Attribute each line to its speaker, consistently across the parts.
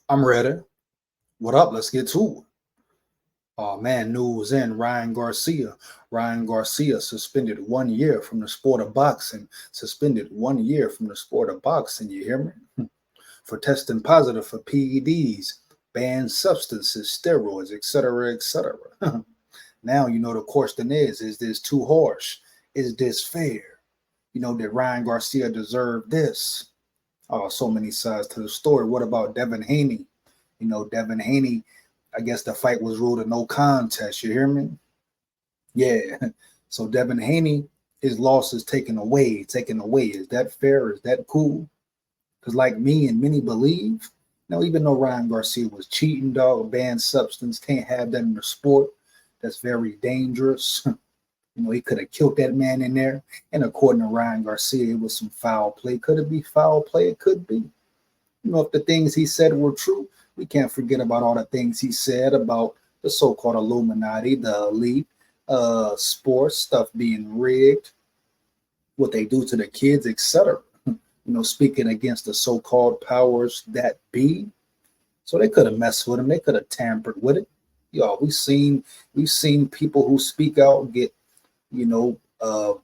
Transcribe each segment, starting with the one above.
Speaker 1: I'm ready. What up? Let's get to it. Oh man, news in Ryan Garcia. Ryan Garcia suspended 1 year from the sport of boxing. Suspended 1 year from the sport of boxing. You hear me? For testing positive for PEDs, banned substances, steroids, etc., etc. Now you know the question is this too harsh? Is this fair? Did Ryan Garcia deserve this? Oh, so many sides to the story. What about Devin Haney? Devin Haney, I guess the fight was ruled a no contest. You hear me? Yeah. So Devin Haney, his loss is taken away. Taken away. Is that fair? Is that cool? Because like me and many believe, even though Ryan Garcia was cheating, dog, banned substance, can't have that in the sport. That's very dangerous. He could have killed that man in there. And according to Ryan Garcia, it was some foul play. Could it be foul play? It could be. If the things he said were true, we can't forget about all the things he said about the so-called Illuminati, the elite, sports stuff being rigged, what they do to the kids, etc. Speaking against the so-called powers that be. So they could have messed with him. They could have tampered with it. We've seen people who speak out get,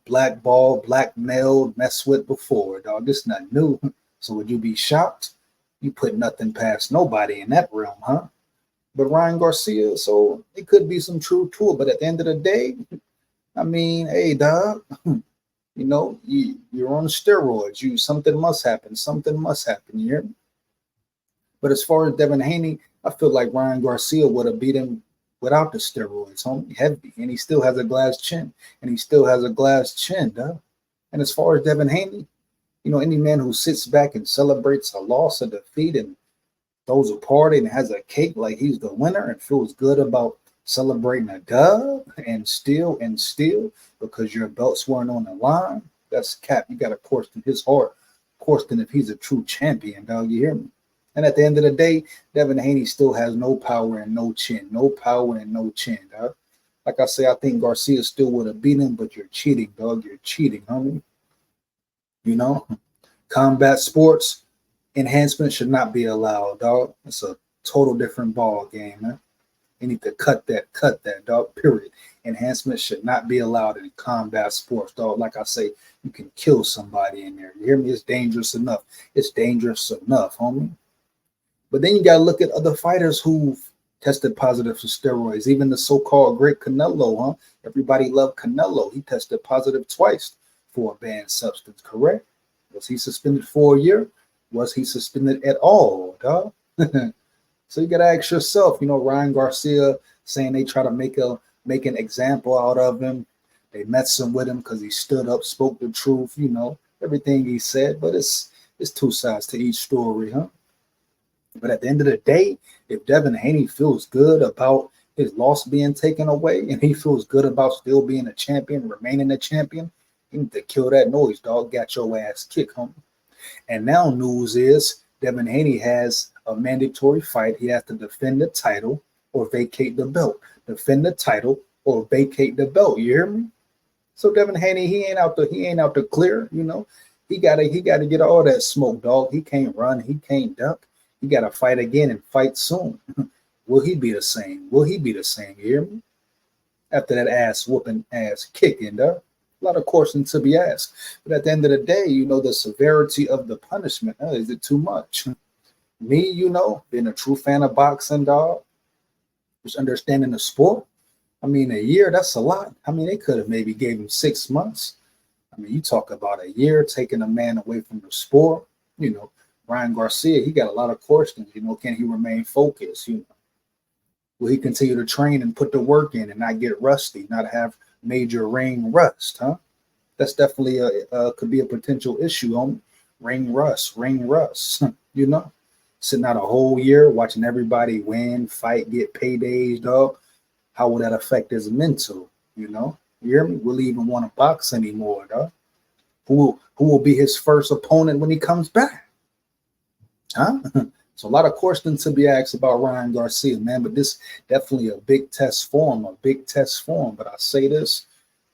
Speaker 1: blackballed, blackmailed, messed with before, dog. This is not new. So would you be shocked? You put nothing past nobody in that realm, huh? But Ryan Garcia, so it could be some truth to it. But at the end of the day, hey, dog, you're on steroids. Something must happen. Something must happen. You hear me? But as far as Devin Haney, I feel like Ryan Garcia would have beat him without the steroids, homie, heavy. And he still has a glass chin. Dog. And as far as Devin Haney, any man who sits back and celebrates a loss, a defeat, and throws a party and has a cake like he's the winner and feels good about celebrating a dub and still because your belts weren't on the line, that's cap. You got to question his heart, question if he's a true champion, dog. You hear me? And at the end of the day, Devin Haney still has no power and no chin. No power and no chin, dog. Like I say, I think Garcia still would have beat him, but you're cheating, dog. You're cheating, homie. Combat sports enhancement should not be allowed, dog. It's a total different ball game, man. You need to cut that, dog. Period. Enhancement should not be allowed in combat sports, dog. Like I say, you can kill somebody in there. You hear me? It's dangerous enough. It's dangerous enough, homie. But then you got to look at other fighters who've tested positive for steroids. Even the so-called great Canelo, huh? Everybody loved Canelo. He tested positive twice for a banned substance, correct? Was he suspended for a year? Was he suspended at all, dog? So you got to ask yourself, Ryan Garcia saying they try to make an example out of him. They messing with him because he stood up, spoke the truth, everything he said. But it's two sides to each story, huh? But at the end of the day, if Devin Haney feels good about his loss being taken away and he feels good about still being a champion, remaining a champion, you need to kill that noise, dog. Got your ass kicked, homie. And now news is Devin Haney has a mandatory fight. He has to defend the title or vacate the belt. Defend the title or vacate the belt. You hear me? So Devin Haney, he ain't out to clear. He gotta get all that smoke, dog. He can't run. He can't duck. He got to fight again and fight soon. Will he be the same? You hear me? After that ass whooping, ass kicking, dog. A lot of questions to be asked. But at the end of the day, the severity of the punishment, is it too much? Me, being a true fan of boxing, dog, just understanding the sport. A year, that's a lot. They could have maybe gave him 6 months. You talk about a year taking a man away from the sport, Ryan Garcia, he got a lot of questions. Can he remain focused? Will he continue to train and put the work in and not get rusty, not have major ring rust, huh? That's definitely could be a potential issue on ring rust, sitting out a whole year watching everybody win, fight, get paydays, dog. How will that affect his mental? You hear me? Will he even want to box anymore, dog? Who will be his first opponent when he comes back? Huh? So a lot of questions to be asked about Ryan Garcia, man. But this definitely a big test for him, But I say this,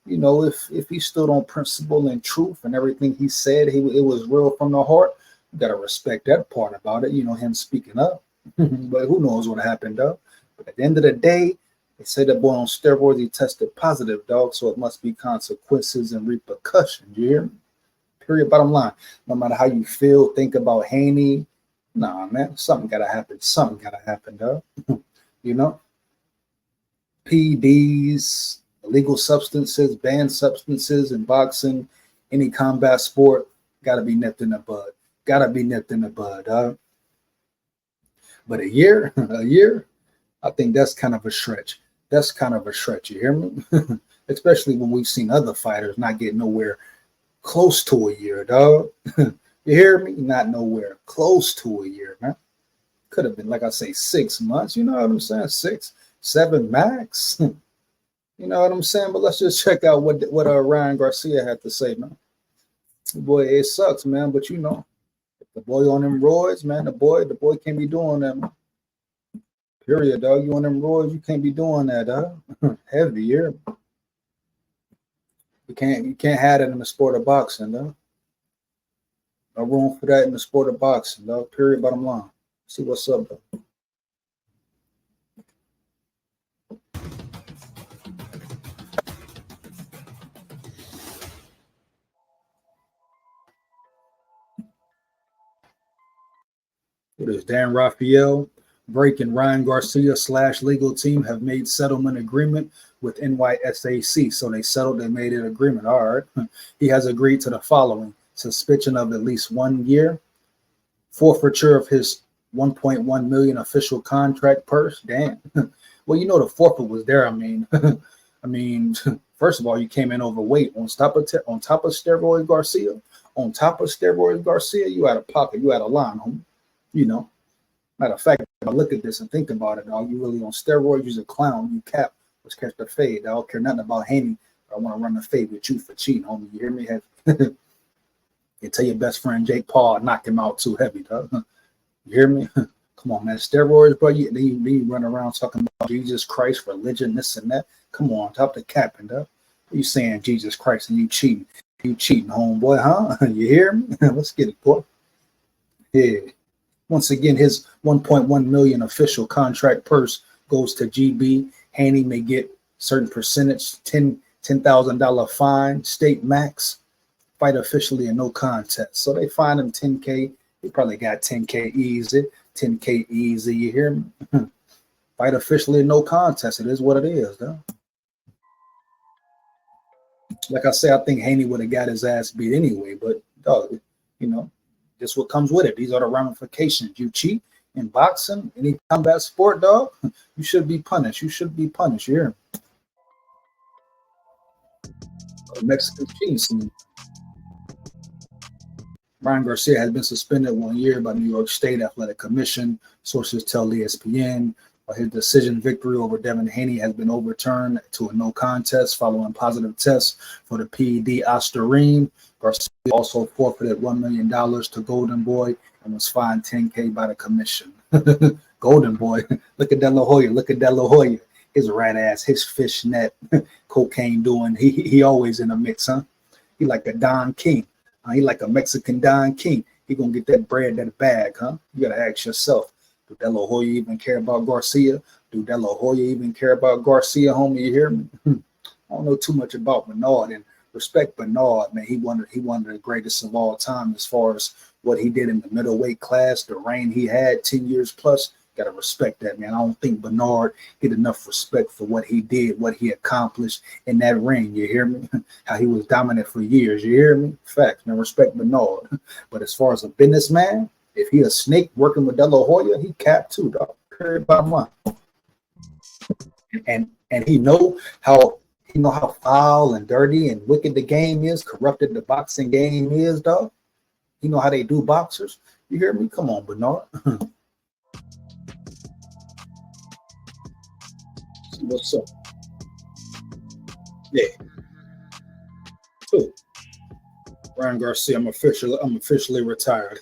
Speaker 1: if he stood on principle and truth and everything he said, it was real from the heart. You got to respect that part about it, him speaking up. But who knows what happened, dog? But at the end of the day, they say that boy on steroids, he tested positive, dog. So it must be consequences and repercussions. You hear me? Period. Bottom line. No matter how you feel, think about Haney. Nah, man, something gotta happen. Something gotta happen, dog. You know, PEDs, illegal substances, banned substances in boxing, any combat sport, gotta be nipped in the bud. Gotta be nipped in the bud, dog. But a year, I think that's kind of a stretch. That's kind of a stretch. You hear me? Especially when we've seen other fighters not get nowhere close to a year, dog. You hear me? Not nowhere close to a year, man. Could have been, like I say, 6 months. You know what I'm saying? 6, 7 max. You know what I'm saying? But let's just check out what Ryan Garcia had to say, man. Boy, it sucks, man. But you know, the boy on them roids, man. The boy can't be doing that, man. Period, dog. You on them roids, you can't be doing that, dog. Heavy, yeah. You can't have that in the sport of boxing, dog. No room for that in the sport of boxing, dog. Period. Bottom line. See what's up, though. It is Dan Raphael. Break and Ryan Garcia / legal team have made settlement agreement with NYSAC. So they settled, they made an agreement. All right. He has agreed to the following: suspension of at least 1 year, forfeiture of his 1.1 million official contract purse. Damn. Well, you know the forfeit was there. I mean, first of all, you came in overweight on top of steroid Garcia. On top of steroid Garcia, you out of pocket, you out of line, homie. You know. Matter of fact, if I look at this and think about it, dog, you really on steroids, you're a clown, you cap, let's catch the fade. I don't care nothing about Haney. I want to run the fade with you for cheating, homie. You hear me? You tell your best friend Jake Paul, knock him out too heavy, dog. You hear me? Come on, man. Steroids, bro. You run around talking about Jesus Christ, religion, this and that. Come on, top the capping, dog. You saying Jesus Christ and you cheating. You cheating, homeboy, huh? You hear me? Let's get it, boy. Yeah. Once again, his 1.1 million official contract purse goes to GB. Haney may get certain percentage, $10,000 fine, state max, fight officially and no contest. So they fined him $10K. He probably got $10K easy, $10K easy. You hear me? Fight officially and no contest. It is what it is, though. Like I say, I think Haney would have got his ass beat anyway, but dog, you know. That's what comes with it. These are the ramifications. You cheat in boxing, any combat sport, dog, you should be punished. You should be punished. You hear me? Mexican cheating. Ryan Garcia has been suspended 1 year by New York State Athletic Commission. Sources tell ESPN. His decision victory over Devin Haney has been overturned to a no contest following positive tests for the PED Ostarine. Garcia also forfeited $1 million to Golden Boy and was fined $10K by the commission. Golden Boy, look at that La Jolla. Look at that La Jolla. His rat ass, his fishnet, cocaine doing. He always in the mix, huh? He like a Don King. He like a Mexican Don King. He gonna get that bread, that bag, huh? You gotta ask yourself. Do that La Jolla even care about Garcia? Do that La Jolla even care about Garcia, homie? You hear me? I don't know too much about Bernard, and respect Bernard, man. He one of the greatest of all time as far as what he did in the middleweight class, the reign he had, 10 years plus. Gotta respect that, man. I don't think Bernard get enough respect for what he did, what he accomplished in that ring. You hear me? How he was dominant for years. You hear me? Facts, man. Respect Bernard. But as far as a businessman, if he a snake working with De La Hoya, he capped too, dog. Period. Bottom line. And he know how foul and dirty and wicked the game is, corrupted the boxing game is, dog. You know how they do boxers. You hear me? Come on, Bernard. See what's up? Yeah. Cool. Ryan Garcia, I'm officially retired.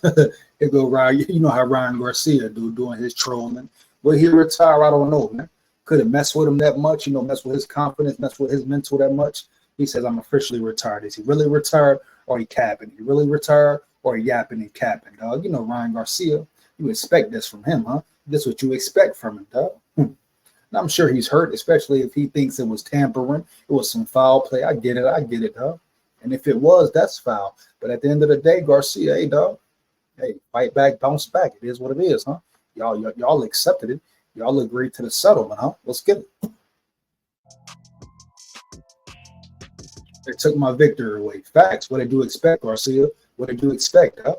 Speaker 1: Here go Ryan. You know how Ryan Garcia doing his trolling. Will he retire? I don't know, man. Could it mess with him that much? Mess with his confidence, mess with his mental that much? He says, I'm officially retired. Is he really retired or he capping? He really retired or he yapping and capping, dog? Ryan Garcia, you expect this from him, huh? That's what you expect from him, dog. And I'm sure he's hurt, especially if he thinks it was tampering, it was some foul play. I get it, dog. And if it was, that's foul. But at the end of the day, Garcia, hey, dog, hey, fight back, bounce back. It is what it is, huh? Y'all accepted it. Y'all agreed to the settlement, huh? Let's get it. They took my victory away. Facts. What did you expect, Garcia? What did you expect? Huh?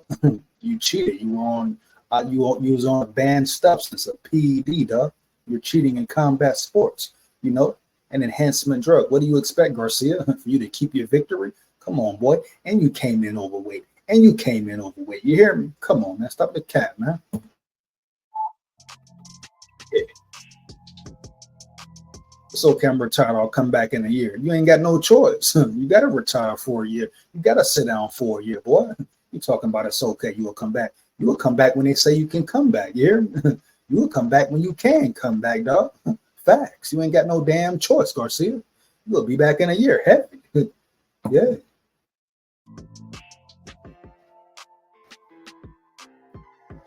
Speaker 1: You cheated. You was on a banned substance, a PED, dog. You're cheating in combat sports. An enhancement drug. What do you expect, Garcia? For you to keep your victory? Come on, boy. And you came in overweight. You hear me? Come on, man. Stop the cap, man. Yeah. It's okay, I'm retired. I'll come back in a year. You ain't got no choice. You got to retire for a year. You got to sit down for a year, boy. You talking about it's okay. You will come back. You will come back when they say you can come back. You hear me? You will come back when you can come back, dog. Facts. You ain't got no damn choice, Garcia. You'll be back in a year. Heavy. Yeah.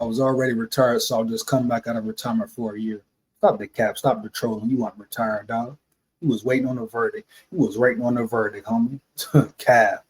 Speaker 1: I was already retired, so I'll just come back out of retirement for a year. Stop the cap. Stop the trolling. You want retired, dog. He was waiting on the verdict. He was waiting on the verdict, homie. Cap.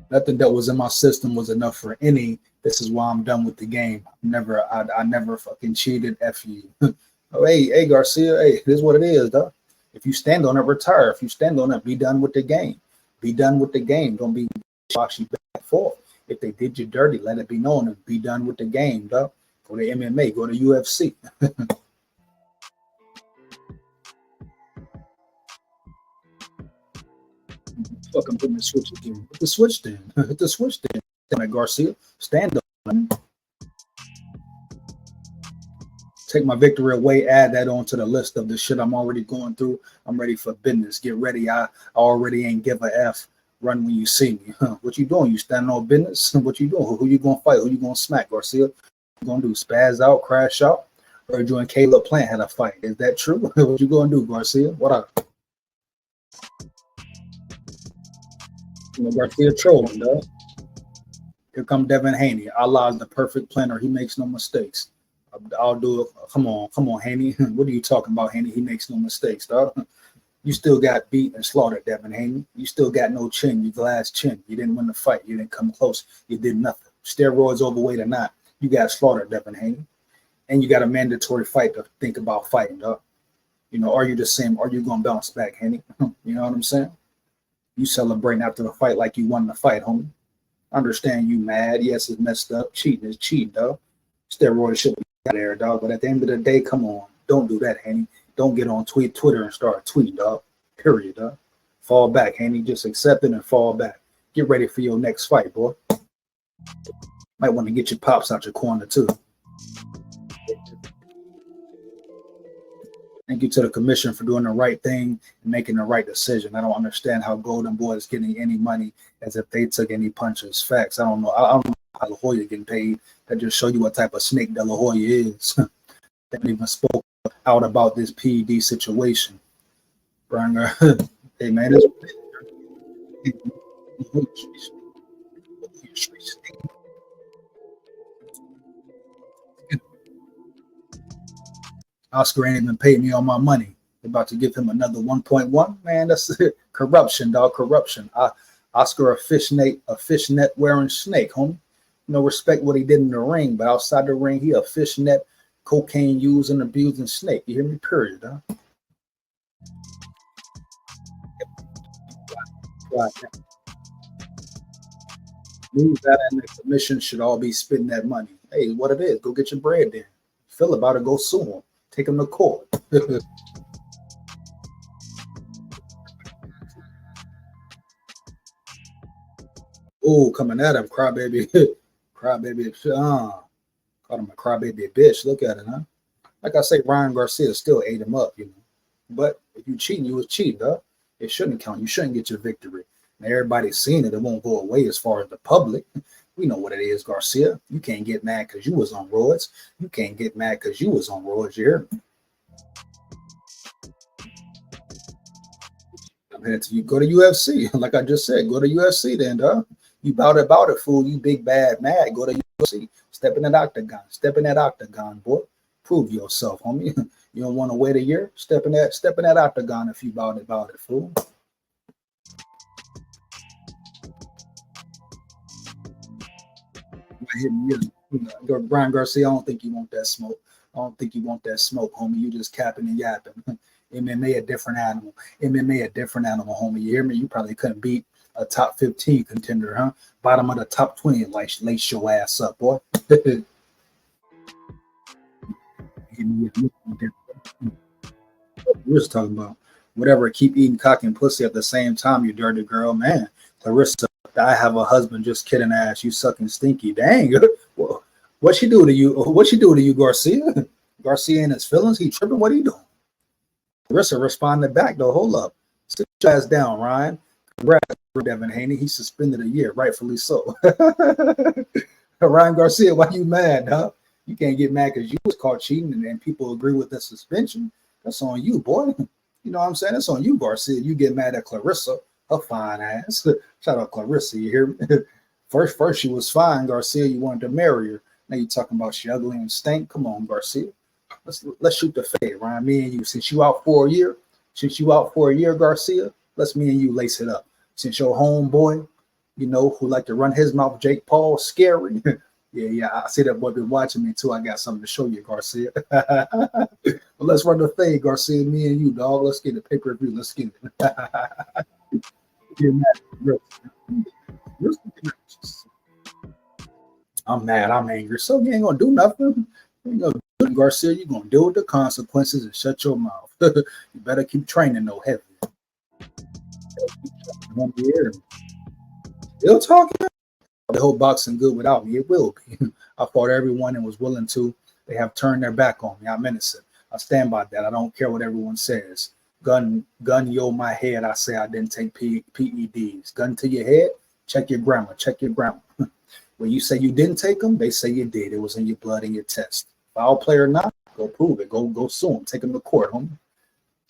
Speaker 1: Nothing that was in my system was enough for any. This is why I'm done with the game. I never fucking cheated. F you. Oh, hey, Garcia. Hey, this is what it is, dog. If you stand on it, retire. If you stand on it, be done with the game. Be done with the game. Don't be boxy back and forth. If they did you dirty, let it be known and be done with the game, dog. Go to MMA. Go to UFC. Fucking put the switch again. Hit the switch then. Hit the switch then. Damn it, Garcia. Stand up. Take my victory away. Add that on to the list of the shit I'm already going through. I'm ready for business. Get ready. I already ain't give a F. Run when you see me. What you doing? You standing on business? What you doing? Who you gonna fight? Who you gonna smack, Garcia? You gonna do spaz out, crash out? Heard you and Caleb Plant had a fight. Is that true? What you gonna do, Garcia? What up? Garcia trolling, dog. Here come Devin Haney. Allah is the perfect planner. He makes no mistakes. I'll do it. Come on, Haney. What are you talking about, Haney? He makes no mistakes, dog. You still got beat and slaughtered, Devin Haney. You still got no chin. You glass chin. You didn't win the fight. You didn't come close. You did nothing. Steroids, overweight or not, you got slaughtered, Devin Haney. And you got a mandatory fight to think about fighting, dog. Are you the same? Are you going to bounce back, Haney? You know what I'm saying? You celebrating after the fight like you won the fight, homie. Understand you mad. Yes, it's messed up. Cheating is cheating, dog. Steroids should be out there, dog. But at the end of the day, come on. Don't do that, Haney. Don't get on Twitter and start tweeting, dog. Period, dog. Fall back, Haney. Just accept it and fall back. Get ready for your next fight, boy. Might want to get your pops out your corner, too. Thank you to the commission for doing the right thing and making the right decision. I don't understand how Golden Boy is getting any money as if they took any punches. Facts. I don't know. I don't know how La Hoya getting paid. That just show you what type of snake De La Hoya is. They haven't even spoke out about this PED situation. Brian, hey man, Oscar ain't even paid me all my money. They're about to give him another 1.1. Man, that's corruption, dog. Corruption. Oscar a fishnet wearing snake, homie. Respect what he did in the ring, but outside the ring, he a fishnet, cocaine using, abusing snake. You hear me? Period, dog. Move that, and the commission should all be spending that money. Hey, what it is? Go get your bread then. Feel about it, go sue him. Take him to court. Oh, coming at him, crybaby. Crybaby. Called him a crybaby bitch. Look at it, huh? Like I say, Ryan Garcia still ate him up, But if you cheating, you was cheating, huh? It shouldn't count. You shouldn't get your victory. And everybody's seen it. It won't go away as far as the public. We know what it is, Garcia. You can't get mad because you was on roids. You can't get mad because you was on roids. You hear me? I'm headed to you. Go to UFC. Like I just said, go to UFC then, dog. You about it, fool. You big, bad, mad. Go to UFC. Stop Step in that octagon. Step in that octagon, boy. Prove yourself, homie. You don't want to wait a year? Step in that octagon if you about it, fool. Brian Garcia, I don't think you want that smoke. I don't think you want that smoke, homie. You just capping and yapping. MMA a different animal. MMA a different animal, homie. You hear me? You probably couldn't beat a top 15 contender, huh? Bottom of the top 20, lace your ass up, boy. We're just talking about whatever. Keep eating cock and pussy at the same time, you dirty girl, man. Clarissa, I have a husband. Just kidding, ass. You sucking stinky. Dang. What she do to you? What she do to you, Garcia? Garcia and his feelings. He tripping. What he doing? Clarissa responded back though. Hold up. Sit your ass down, Ryan. Congrats, Devin Haney. He suspended a year, rightfully so. Ryan Garcia, why you mad, huh? You can't get mad because you was caught cheating and people agree with the suspension. That's on you, boy. You know what I'm saying? That's on you, Garcia. You get mad at Clarissa, her fine ass. Shout out Clarissa, you hear me? First she was fine, Garcia. You wanted to marry her. Now you talking about she ugly and stink. Come on, Garcia. Let's shoot the fade, Ryan. Me and you. Since you out for a year, Garcia, let's me and you lace it up. Since your homeboy, you know, who like to run his mouth, Jake Paul, scary. Yeah, I see that boy been watching me too. I got something to show you, Garcia. Well, let's run the fade, Garcia. Me and you, dog. Let's get the pay-per-view. Let's get it. I'm mad. I'm angry. So you ain't gonna do nothing. You ain't gonna do it, Garcia. You gonna deal with the consequences and shut your mouth. You better keep training, no heavy. Still talking. The whole boxing good without me. It will be. I fought everyone and was willing to. They have turned their back on me. I'm innocent. I stand by that. I don't care what everyone says. Gun yo my head. I say I didn't take PEDs. Gun to your head. Check your grammar. When you say you didn't take them, they say you did. It was in your blood and your test. Foul play or not, go prove it. Go sue them. Take them to court, homie.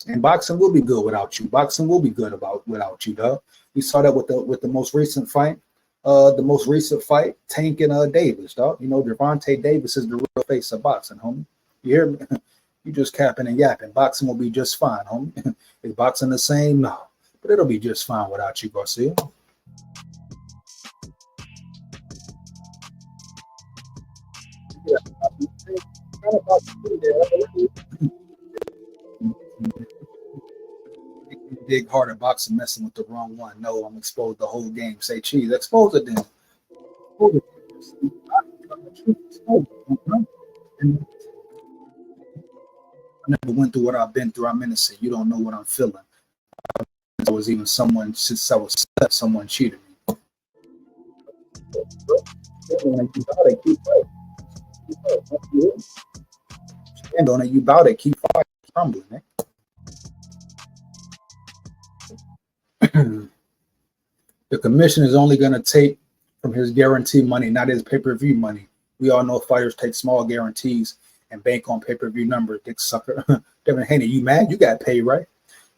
Speaker 1: And boxing will be good without you. Boxing will be good without you, dog. We saw that with the most recent fight. Tank and Davis, dog. You know, Gervonta Davis is the real face of boxing, homie. You hear me? You just capping and yapping. Boxing will be just fine, homie. Is boxing the same? No. But it'll be just fine without you, Garcia. Yeah. Dig hard at boxing messing with the wrong one. No, I'm exposed the whole game. Say cheese. Expose it then. I never went through what I've been through. I'm innocent. You don't know what I'm feeling. I was even someone since I was someone cheated me. Stand on it. You bout it. Keep fighting. Humbling, man. The commission is only going to take from his guarantee money, not his pay-per-view money. We all know fighters take small guarantees and bank on pay-per-view numbers, dick sucker. Devin Haney, you mad? You got paid, right?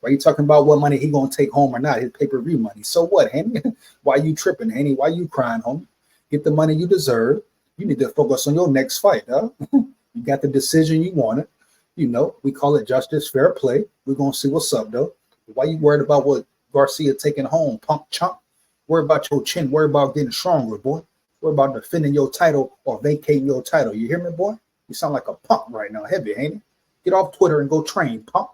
Speaker 1: Why you talking about what money he going to take home or not? His pay-per-view money. So what, Haney? Why you tripping, Haney? Why you crying, homie? Get the money you deserve. You need to focus on your next fight, huh? You got the decision you wanted. You know, we call it justice, fair play. We're going to see what's up, though. Why you worried about what Garcia taking home, punk chump? Worry about your chin. Worry about getting stronger, boy. Worry about defending your title or vacating your title. You hear me, boy? You sound like a punk right now. Heavy, ain't it? Get off Twitter and go train, punk.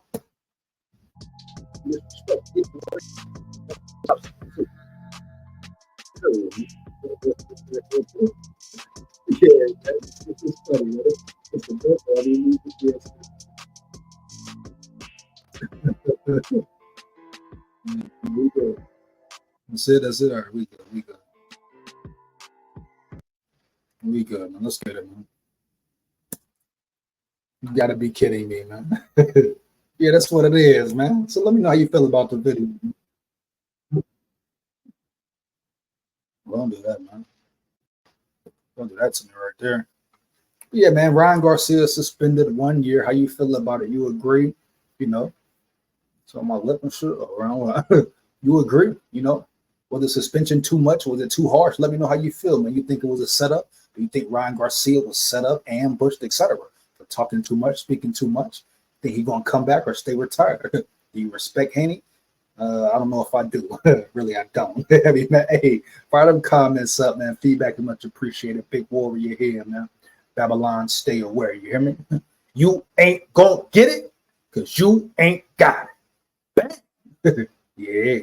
Speaker 1: That's it. All right, we good, man. Let's get it, man. You gotta be kidding me, man. Yeah, that's what it is, man. So let me know how you feel about the video. Well, don't do that, man. Don't do that to me right there. Yeah, man. Ryan Garcia suspended 1 year. How you feel about it? You agree? You know. So my lip and shit around. You agree? You know. Was the suspension too much? Was it too harsh? Let me know how you feel, man. You think it was a setup? Do you think Ryan Garcia was set up, ambushed, etc. for talking too much, speaking too much? Think he gonna come back or stay retired? Do you respect Haney? I don't know if I do. Really, I don't. I mean, man, hey, fire them comments up, man. Feedback is much appreciated. Big warrior here, man. Babylon, stay aware. You hear me? You ain't gonna get it because you ain't got it. Yeah.